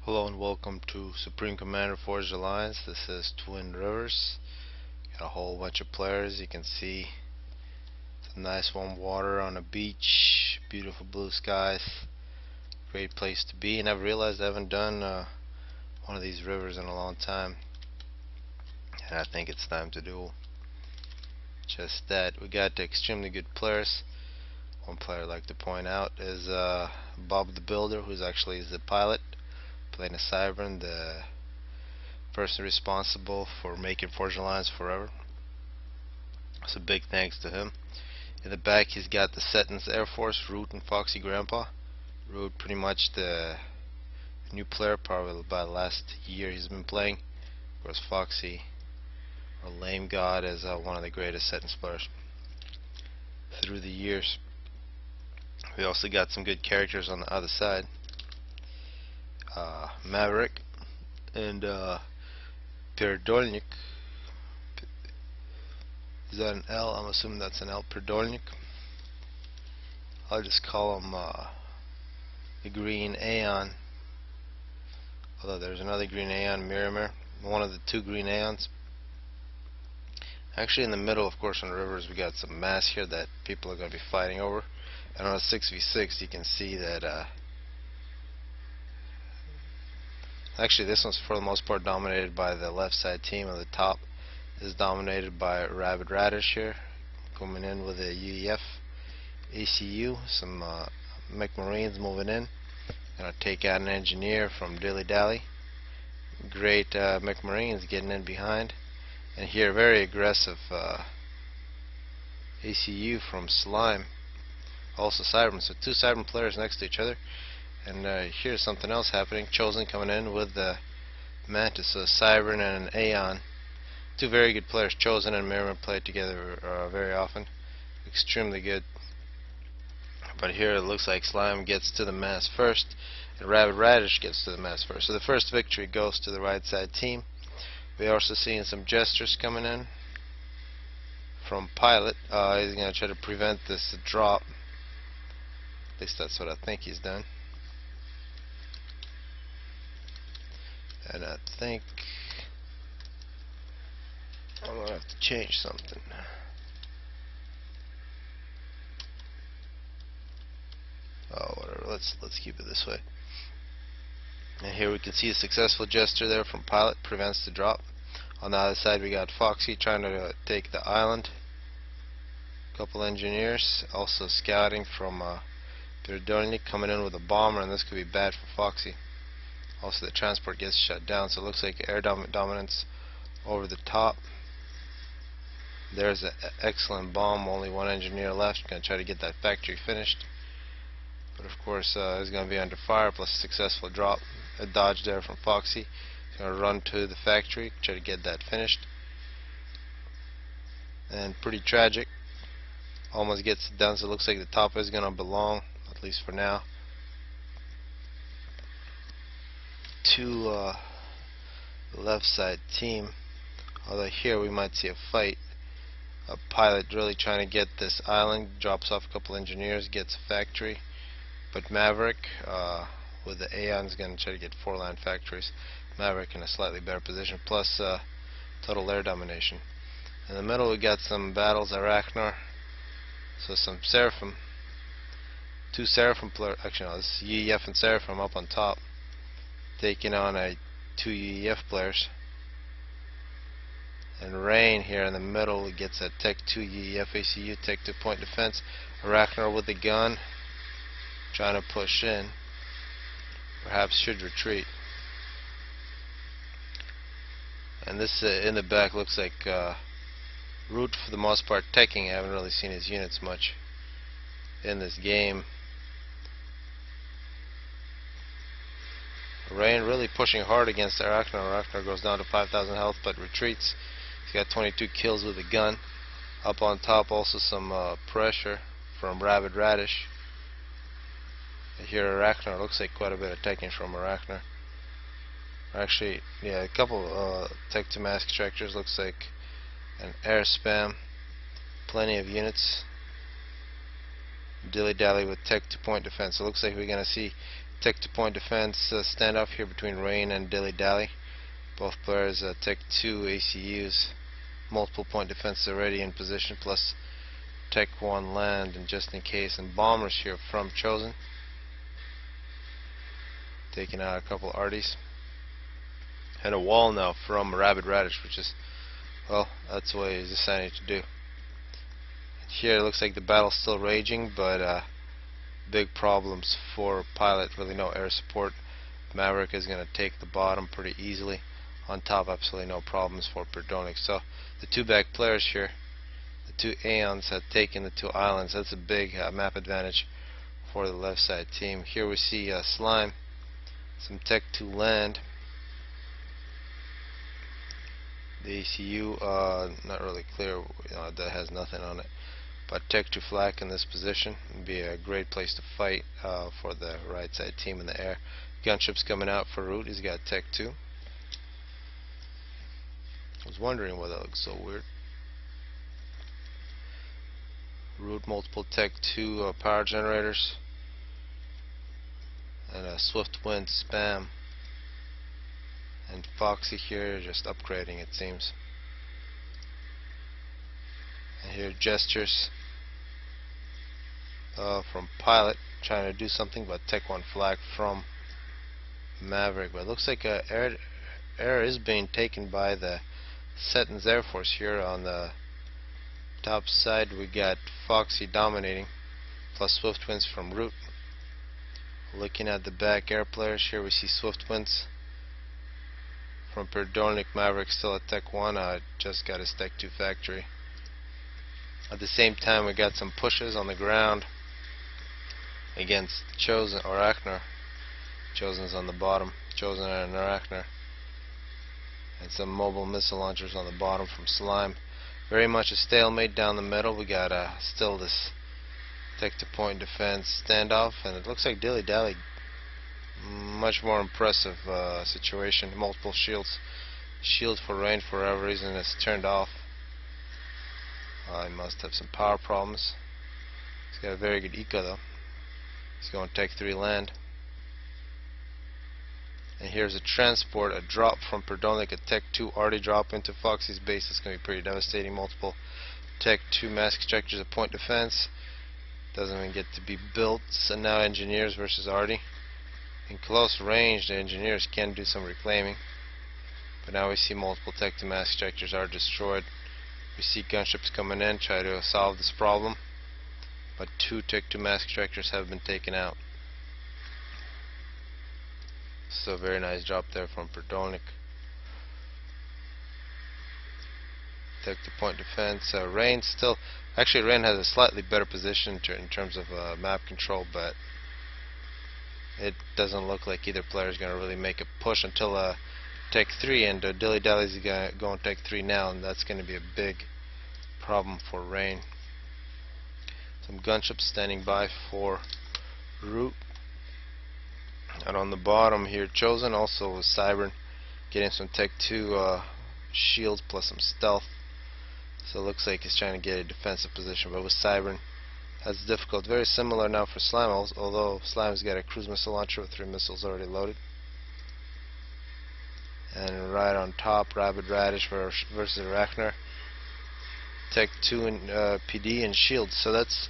Hello and welcome to Supreme Commander Forged Alliance. This is Twin Rivers. Got a whole bunch of players. You can see some nice warm water on a beach, beautiful blue skies, great place to be. And I've realized I haven't done one of these rivers in a long time, and I think it's time to do just that. We got extremely good players. One player I'd like to point out is Bob the Builder, who's actually the pilot, playing a Cybern, the person responsible for making Forged Alliance forever. So big thanks to him. In the back he's got the Settons Air Force, Root and Foxy Grandpa. Root pretty much the new player, probably about the last year he's been playing. Of course Foxy, or Lame God, is one of the greatest Settons players through the years. We also got some good characters on the other side. Maverick and Perdolnik. Is that an L? I'm assuming that's an L. Perdolnik. I'll just call him the Green Aeon. Although there's another Green Aeon, Miramir. One of the two Green Aeons. Actually, in the middle, of course, on the rivers, we got some mass here that people are going to be fighting over. And on a 6v6, you can see that. Actually, this one's for the most part dominated by the left side team. On the top is dominated by Rabid Radish here, coming in with a UEF ACU, some mech marines moving in. Gonna take out an engineer from Dilly Dally. Great mech marines getting in behind, and here very aggressive ACU from Slime, also Cybern. So two Cybern players next to each other. And here's something else happening. Chosen coming in with the Mantis, so Cybern and an Aeon. Two very good players. Chosen and Miramir play together very often. Extremely good. But here it looks like Slime gets to the mass first, and Rabid Radish gets to the mass first. So the first victory goes to the right side team. We're also seeing some gestures coming in from Pilot. He's going to try to prevent this drop. At least that's what I think he's done. And I think I'm gonna have to change something. Oh, whatever. Let's keep it this way. And here we can see a successful gesture there from Pilot, prevents the drop. On the other side, we got Foxy trying to take the island. Couple engineers also scouting from Perdolnik, coming in with a bomber, and this could be bad for Foxy. Also, the transport gets shut down, so it looks like air dominance over the top. There's an excellent bomb. Only one engineer left. Gonna try to get that factory finished, but of course it's gonna be under fire. Plus a successful drop, a dodge there from Foxy. He's gonna run to the factory, try to get that finished, and pretty tragic. Almost gets it done. So it looks like the top is gonna belong, at least for now, to the left side team. Although here we might see a fight. A Pilot really trying to get this island, drops off a couple engineers, gets a factory. But Maverick with the Aeon is going to try to get 4 land factories. Maverick in a slightly better position, plus total air domination. In the middle we got some battles, Arachnar, so some Seraphim. Two Seraphim players, actually no, this is UEF and Seraphim up on top, taking on two UEF players. And Rain here in the middle gets a Tech 2 UEF ACU, Tech 2 point defense. Arachnar with the gun, trying to push in. Perhaps should retreat. And this in the back looks like Root for the most part teching. I haven't really seen his units much in this game. Rain really pushing hard against Arachnar. Arachnar goes down to 5,000 health but retreats. He's got 22 kills with a gun. Up on top also some pressure from Rabid Radish. Here Arachnar, looks like quite a bit of teching from Arachnar. Actually, yeah, a couple Tech 2 mass extractors, looks like an air spam. Plenty of units. Dilly-dally with Tech 2 point defense. It looks like we're going to see Tech to point defense standoff here between Rain and Dilly Dally. Both players Tech 2 ACUs. Multiple point defense already in position, plus Tech 1 land, and just in case, and bombers here from Chosen. Taking out a couple arties. And a wall now from Rabid Radish, which is, well, that's what he's deciding to do. Here it looks like the battle's still raging, but big problems for Pilot, really no air support. Maverick is going to take the bottom pretty easily. On top, absolutely no problems for Perdonic. So the two back players here, the two Aeons, have taken the two islands. That's a big map advantage for the left side team. Here we see Slime, some Tech 2 land. The ACU, not really clear, that has nothing on it. But Tech 2 flak in this position would be a great place to fight for the right side team in the air. Gunship's coming out for Root. He's got Tech 2. I was wondering why that looks so weird. Root multiple Tech 2 power generators. And a Swift Wind spam. And Foxy here just upgrading, it seems. And here gestures from Pilot trying to do something, but Tech 1 flag from Maverick. But it looks like air is being taken by the Setton's Air Force here. On the top side we got Foxy dominating, plus Swift Winds from Root. Looking at the back air players here, we see Swift Winds from Perdonic. Maverick still at Tech 1, just got his Tech 2 factory. At the same time we got some pushes on the ground against Chosen or Arachnar. Chosen's on the bottom, Chosen and Arachnar. And some mobile missile launchers on the bottom from Slime. Very much a stalemate down the middle. We got still this Tech to point defense standoff, and it looks like Dilly Dally, much more impressive situation. Multiple shields. Shield for Rain for whatever reason is turned off. He must have some power problems. He's got a very good eco though. He's going Tech 3 land. And here's a transport, a drop from Perdonic, a Tech 2 already drop into Foxy's base. It's going to be pretty devastating. Multiple Tech 2 mass extractors at point defense. Doesn't even get to be built. So now engineers versus Artie. In close range, the engineers can do some reclaiming. But now we see multiple Tech 2 mass extractors are destroyed. We see gunships coming in, try to solve this problem. But two Tech 2 mass extractors have been taken out. So very nice drop there from Perdonic. Tech to point defense. Rain still, actually Rain has a slightly better position in terms of map control, but it doesn't look like either player is going to really make a push until Tech 3, and Dilly Dally's going Tech 3 now, and that's going to be a big problem for Rain. Some gunships standing by for Root. And on the bottom here, Chosen also with Cybern getting some Tech 2 shields plus some stealth. So it looks like he's trying to get a defensive position, but with Cybern that's difficult. Very similar now for Slime, although Slime's got a cruise missile launcher with 3 missiles already loaded. And right on top, Rabid Radish versus Arachnar. Tech 2 and PD and shields. So that's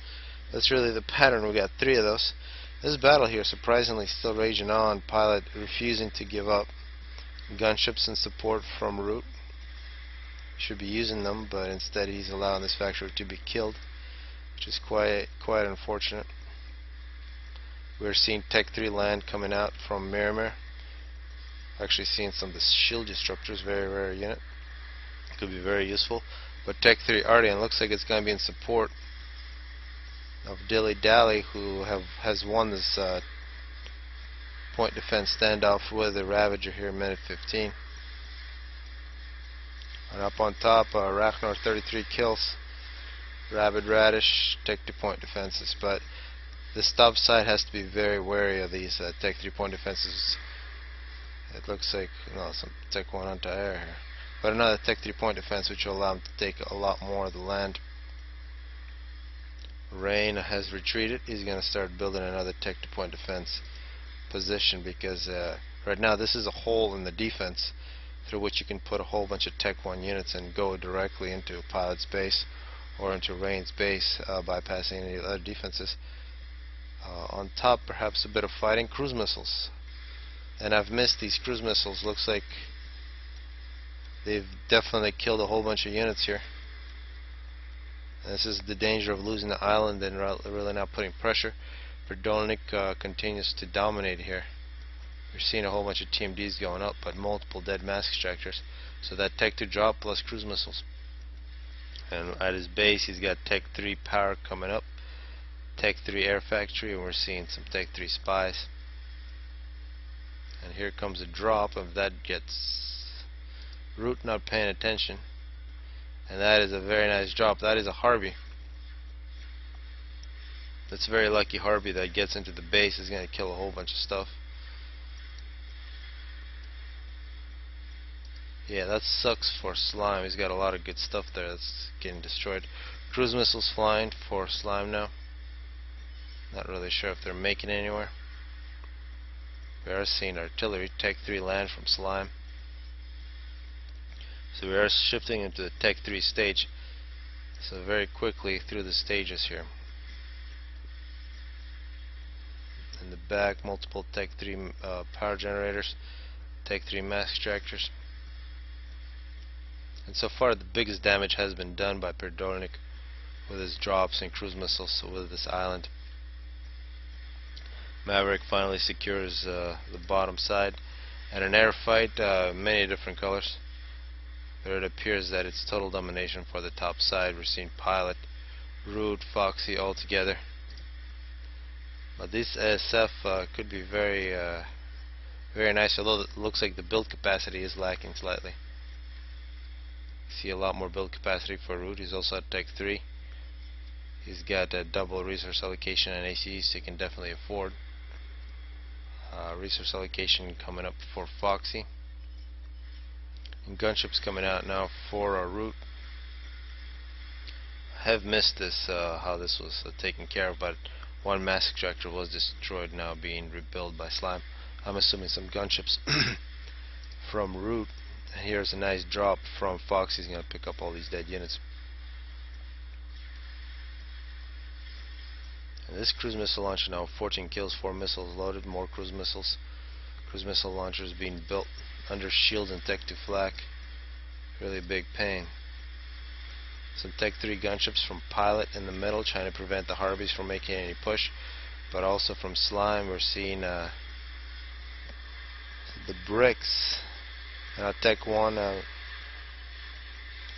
really the pattern. We got 3 of those. This battle here surprisingly still raging on. Pilot refusing to give up. Gunships in support from Root. Should be using them, but instead he's allowing this factory to be killed, which is quite unfortunate. We're seeing Tech 3 land coming out from Miramar. Actually seeing some of the shield disruptors, very rare unit. Could be very useful. But Tech 3 Ardian looks like it's going to be in support of Dilly Dally, who has won this point defense standoff with the Ravager here, minute 15. And up on top, Arachnar 33 kills. Rabid Radish, Tech 2 point defenses. But the stop side has to be very wary of these Tech 3 point defenses. It looks like some Tech 1 anti-air here. But another Tech 3 point defense which will allow him to take a lot more of the land. Rain has retreated. He's going to start building another Tech 2 point defense position, because right now this is a hole in the defense through which you can put a whole bunch of Tech 1 units and go directly into Pilot's base or into Rain's base, bypassing any other defenses. On top, perhaps a bit of fighting. Cruise missiles. And I've missed these cruise missiles. Looks like they've definitely killed a whole bunch of units here. This is the danger of losing the island and really not putting pressure. Verdolnik continues to dominate here. We're seeing a whole bunch of TMDs going up, but multiple dead mass extractors. So that Tech 2 drop plus cruise missiles. And at his base he's got Tech 3 power coming up, Tech 3 air factory, and we're seeing some Tech 3 spies. And here comes a drop. If that gets Root not paying attention, and that is a very nice drop. That is a Harvey. That's a very lucky Harvey that gets into the base. Is going to kill a whole bunch of stuff. Yeah, that sucks for Slime. He's got a lot of good stuff there that's getting destroyed. Cruise missiles flying for Slime now. Not really sure if they're making it anywhere. We are seeing artillery, Tech 3 land from Slime. So we are shifting into the Tech 3 stage. So very quickly through the stages here. In the back, multiple Tech 3 power generators, Tech 3 mass extractors. And so far the biggest damage has been done by Verdolnik with his drops and cruise missiles with this island. Maverick finally secures the bottom side. And an air fight, many different colors. But it appears that it's total domination for the top side. We're seeing Pilot, Root, Foxy all together. But this ASF could be very nice, although it looks like the build capacity is lacking slightly. See a lot more build capacity for Root. He's also at Tech 3. He's got a double resource allocation and ACE, so he can definitely afford. Resource allocation coming up for Foxy. And gunships coming out now for our Root. I have missed this, how this was taken care of, but one mass extractor was destroyed, now being rebuilt by Slime. I'm assuming some gunships from Root. And here's a nice drop from Fox. He's going to pick up all these dead units. And this cruise missile launcher now 14 kills, 4 missiles loaded, more cruise missiles. Cruise missile launchers being built under shield and Tech 2 flak. Really big pain. Some Tech 3 gunships from Pilot in the middle, trying to prevent the Harveys from making any push. But also from Slime, we're seeing the bricks. Tech 1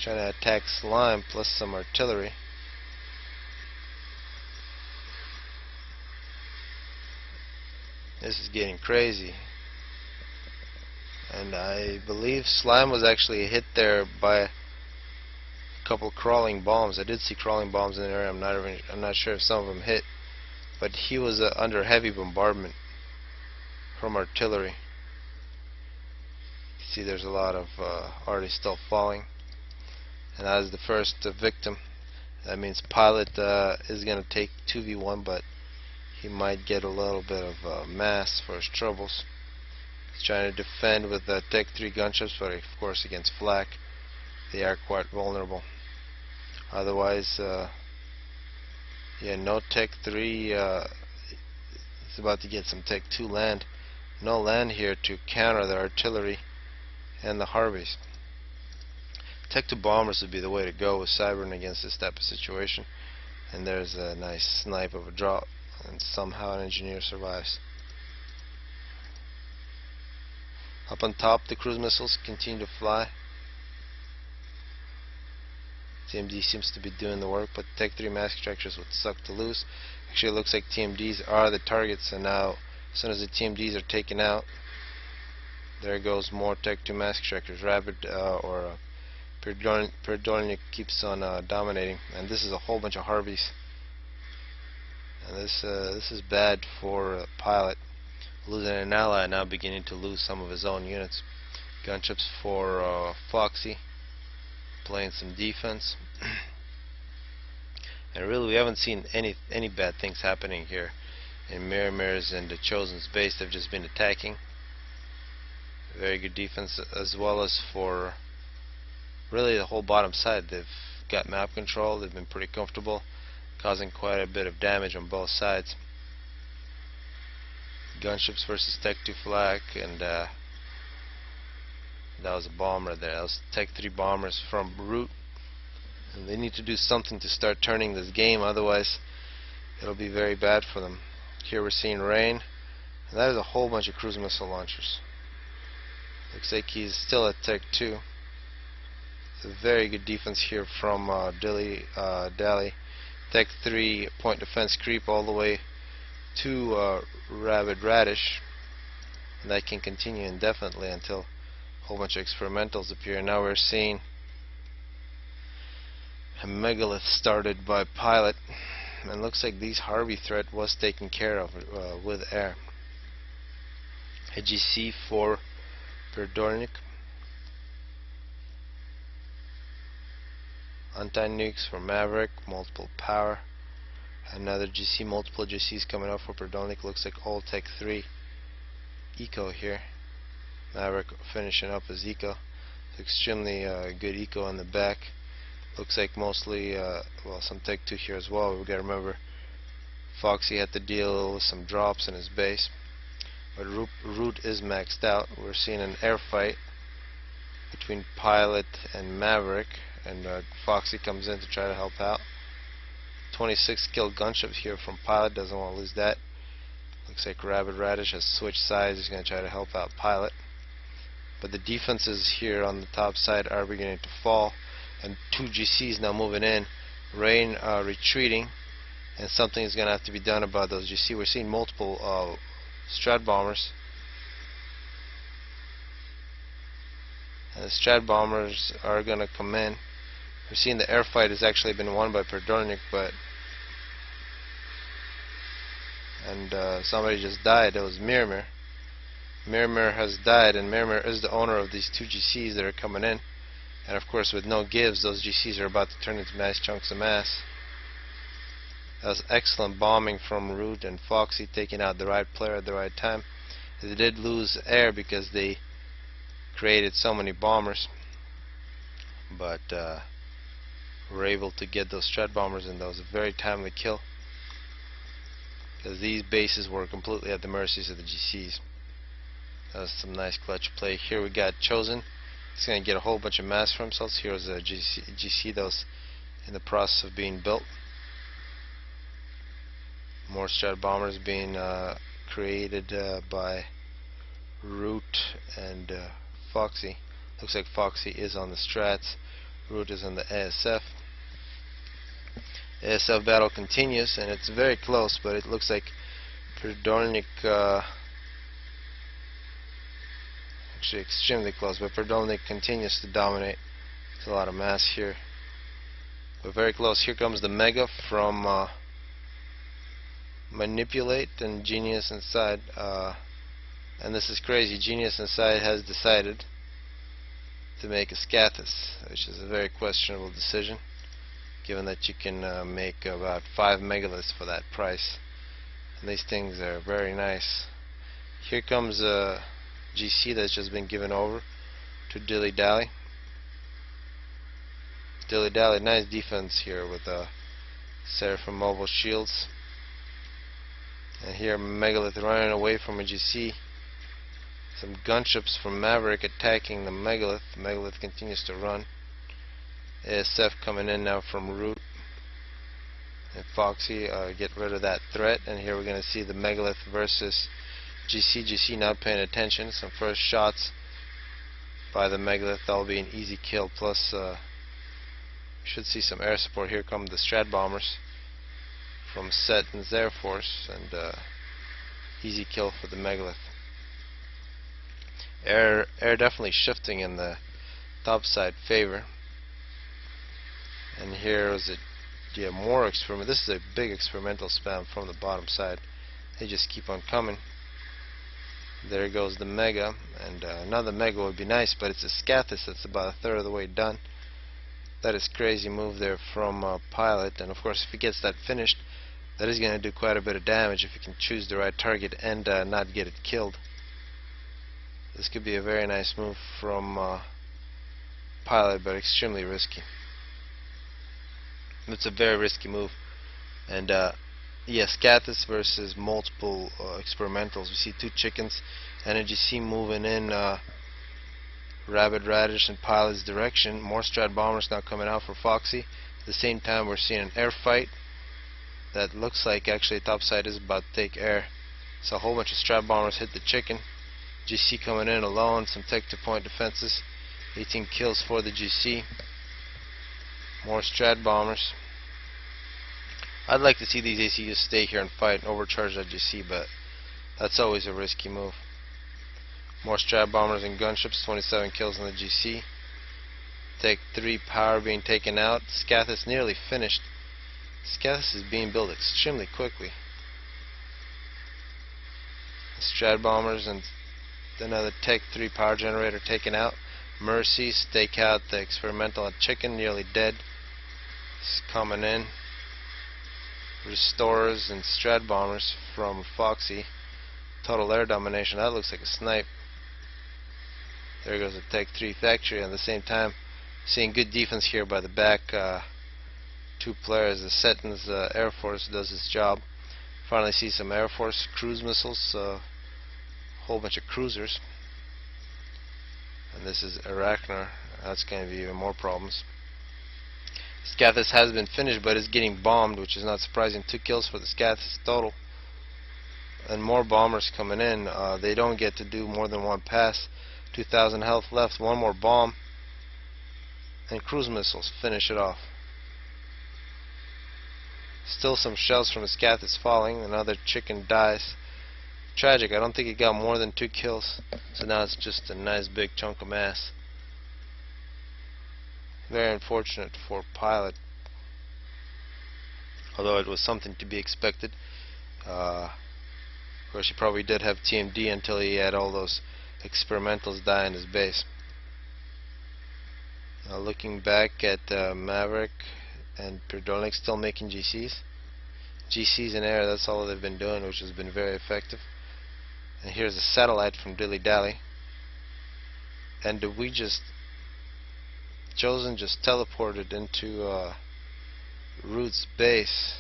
trying to attack Slime, plus some artillery. This is getting crazy. And I believe Slime was actually hit there by a couple crawling bombs. I did see crawling bombs in the area. I'm not sure if some of them hit, but he was under heavy bombardment from artillery. You see, there's a lot of already still falling, and that is the first victim. That means Pilot is going to take 2v1, but he might get a little bit of mass for his troubles. He's trying to defend with Tech 3 gunships, but of course against flak they are quite vulnerable. Otherwise, yeah, no Tech 3. He's about to get some Tech 2 land. No land here to counter the artillery and the Harveys. Tech 2 bombers would be the way to go with Cybern against this type of situation. And there's a nice snipe of a drop, and somehow an engineer survives. Up on top, the cruise missiles continue to fly. TMD seems to be doing the work, but Tech 3 mass extractors would suck to lose. Actually, it looks like TMDs are the targets, and now as soon as the TMDs are taken out, there goes more Tech 2 mass extractors. Rabbit or Verdolnik keeps on dominating, and this is a whole bunch of Harveys. And this is bad for Pilot, losing an ally, now beginning to lose some of his own units. Gunships for Foxy, playing some defense. And really, we haven't seen any bad things happening here. in Miramir's and the Chosen's base. They've just been attacking. Very good defense, as well as for really the whole bottom side. They've got map control. They've been pretty comfortable, causing quite a bit of damage on both sides. Gunships versus Tech 2 Flak, and that was a bomber there. That was Tech 3 bombers from Root, and they need to do something to start turning this game, otherwise it'll be very bad for them. Here we're seeing Rain, and that is a whole bunch of cruise missile launchers. Looks like he's still at Tech 2. It's a very good defense here from Dilly Dally. Tech 3 point defense creep all the way to Rabid Radish, and that can continue indefinitely until a whole bunch of experimentals appear. Now we're seeing a megalith started by Pilot, and looks like these Harvey threat was taken care of with air. A GC for Perdornik. Anti-nukes for Maverick, multiple power. Another GC, multiple GCs coming up for Perdornik. Looks like all Tech 3 eco here. Maverick finishing up his eco. Extremely good eco in the back. Looks like mostly, well, some Tech 2 here as well. We've got to remember Foxy had to deal with some drops in his base. But Root is maxed out. We're seeing an air fight between Pilot and Maverick, and Foxy comes in to try to help out. 26 kill gunships here from Pilot, doesn't want to lose that. Looks like Rabid Radish has switched sides. He's going to try to help out Pilot. But the defenses here on the top side are beginning to fall, and two GCs now moving in. Rain retreating, and something is going to have to be done about those GC. We're seeing multiple Strat bombers, and the Strat bombers are going to come in. We're seeing the air fight has actually been won by Perdornik, and somebody just died. It was Miramir. Miramir has died, and Miramir is the owner of these two GCs that are coming in. And of course, with no gives, those GCs are about to turn into nice chunks of mass. That was excellent bombing from Root and Foxy, taking out the right player at the right time. They did lose air because they created so many bombers, but were able to get those Strat bombers, and that was a very timely kill, because these bases were completely at the mercies of the GCs. That was some nice clutch play. Here we got Chosen. He's going to get a whole bunch of mass for himself. Here's a GC that was in the process of being built. More Strat bombers being created by Root and Foxy. Looks like Foxy is on the Strats. Root is on the ASF. ASF battle continues, and it's very close, but it looks like Perdornik, actually extremely close, but Perdornik continues to dominate. There's a lot of mass here. We're very close. Here comes the Mega from Manipulate and Genius Inside. And this is crazy. Genius Inside has decided to make a Scathis, which is a very questionable decision, given that you can make about 5 megaliths for that price. And these things are very nice. Here comes a GC that's just been given over to Dilly Dally. Dilly Dally, nice defense here with Seraphim mobile shields. And here Megalith running away from a GC. Some gunships from Maverick attacking the Megalith. The Megalith continues to run. ASF coming in now from Root and Foxy get rid of that threat. And here we're going to see the Megalith versus GC. GC not paying attention. Some first shots by the Megalith. That'll be an easy kill. Plus should see some air support. Here come the Strat bombers from Set and Air Force, and easy kill for the Megalith. Air definitely shifting in the top side favor. And here is more experiment. This is a big experimental spam from the bottom side. They just keep on coming. There goes the Mega, and another Mega would be nice, but it's a Scathis that's about a third of the way done. That is crazy move there from Pilot, and of course if he gets that finished, That is going to do quite a bit of damage if you can choose the right target and not get it killed. This could be a very nice move from Pilot, but extremely risky. It's a very risky move. And yes, Scathis versus multiple experimentals. We see two chickens, Energy C moving in Rabid Radish and Pilot's direction. More Strat Bombers now coming out for Foxy. At the same time, we're seeing an air fight that looks like actually topside is about to take air. So a whole bunch of Strat Bombers hit the chicken. GC coming in alone, some tech to point defenses. 18 kills for the GC. More Strat Bombers. I'd like to see these ACUs stay here and fight and overcharge that GC, but that's always a risky move. More Strat Bombers and gunships, 27 kills on the GC. Tech 3 power being taken out. Scathis nearly finished. Scathis is being built extremely quickly. Strat Bombers and another Tech 3 power generator taken out. Mercy stake out the experimental chicken, nearly dead. It's coming in. Restorers and Strat Bombers from Foxy. Total air domination. That looks like a snipe. There goes the Tech 3 factory. At the same time, seeing good defense here by the back two players. The Setton's Air Force does its job. Finally see some Air Force cruise missiles. Whole bunch of cruisers. And this is Arachnar. That's going to be even more problems. Scathis has been finished, but is getting bombed, which is not surprising. 2 kills for the Scathis total. And more bombers coming in. They don't get to do more than one pass. 2,000 health left. One more bomb. And cruise missiles finish it off. Still some shells from the Scathis falling. Another chicken dies. Tragic. I don't think he got more than 2 kills. So now it's just a nice big chunk of mass. Very unfortunate for Pilot. Although it was something to be expected. Of course, he probably did have TMD until he had all those experimentals die in his base. Now looking back at Maverick and Perdolnik still making GCs. GCs in air, that's all they've been doing, which has been very effective. And here's a satellite from Dilly Dally. And we just Chosen just teleported into Root's base.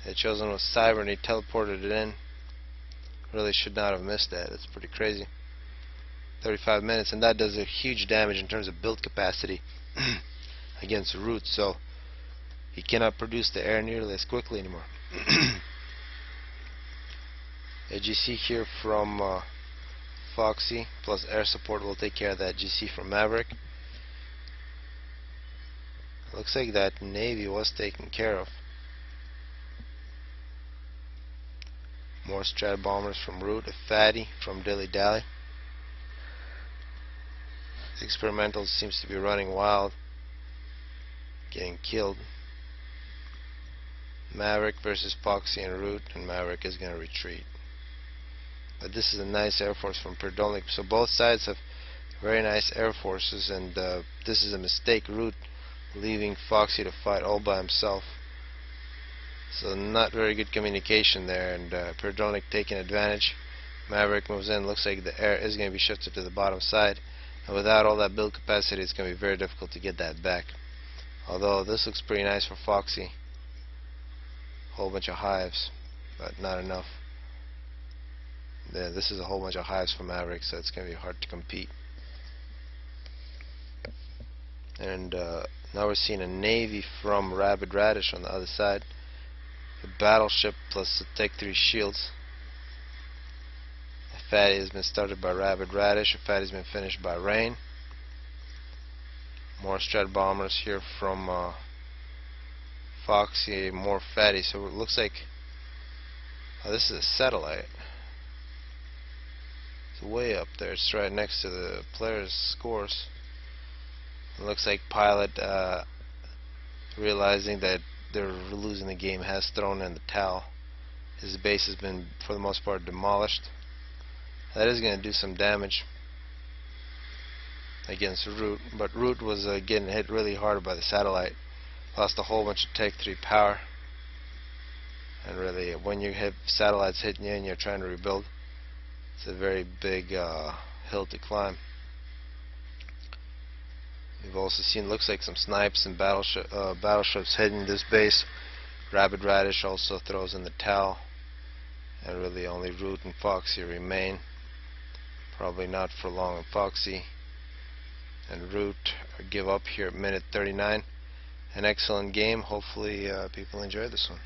The Chosen was cyber and he teleported it in. Really should not have missed that. It's pretty crazy. 35 minutes, and that does a huge damage in terms of build capacity against Root, so he cannot produce the air nearly as quickly anymore. A GC here from Foxy, plus air support will take care of that GC from Maverick. Looks like that Navy was taken care of. More Strat Bombers from Root, a Fatty from Dilly Dally. Experimental seems to be running wild, getting killed. Maverick versus Foxy and Root, and Maverick is going to retreat. But this is a nice air force from Perdolnik, so both sides have very nice air forces, and this is a mistake. Root leaving Foxy to fight all by himself. So not very good communication there, and Perdolnik taking advantage. Maverick moves in. Looks like the air is going to be shifted to the bottom side, and without all that build capacity, it's going to be very difficult to get that back. Although this looks pretty nice for Foxy. Whole bunch of hives, but not enough. Yeah, this is a whole bunch of hives for Maverick, so it's going to be hard to compete. And now we're seeing a Navy from Rabid Radish on the other side. A battleship plus the Tech 3 shields. A Fatty has been started by Rabid Radish. A Fatty has been finished by Rain. More Strat Bombers here from Foxy. More Fatty. So it looks like this is a satellite. It's way up there. It's right next to the players' scores. It looks like Pilot, realizing that they're losing the game, has thrown in the towel. His base has been, for the most part, demolished. That is going to do some damage against Root, but Root was getting hit really hard by the satellite. lost a whole bunch of Take 3 power, and really when you have satellites hitting you and you're trying to rebuild, it's a very big hill to climb. We've also seen, looks like, some snipes and battleships heading this base. Rabid Radish also throws in the towel, and really only Root and Foxy remain. Probably not for long. And Foxy and Root give up here at minute 39. An excellent game. Hopefully people enjoy this one.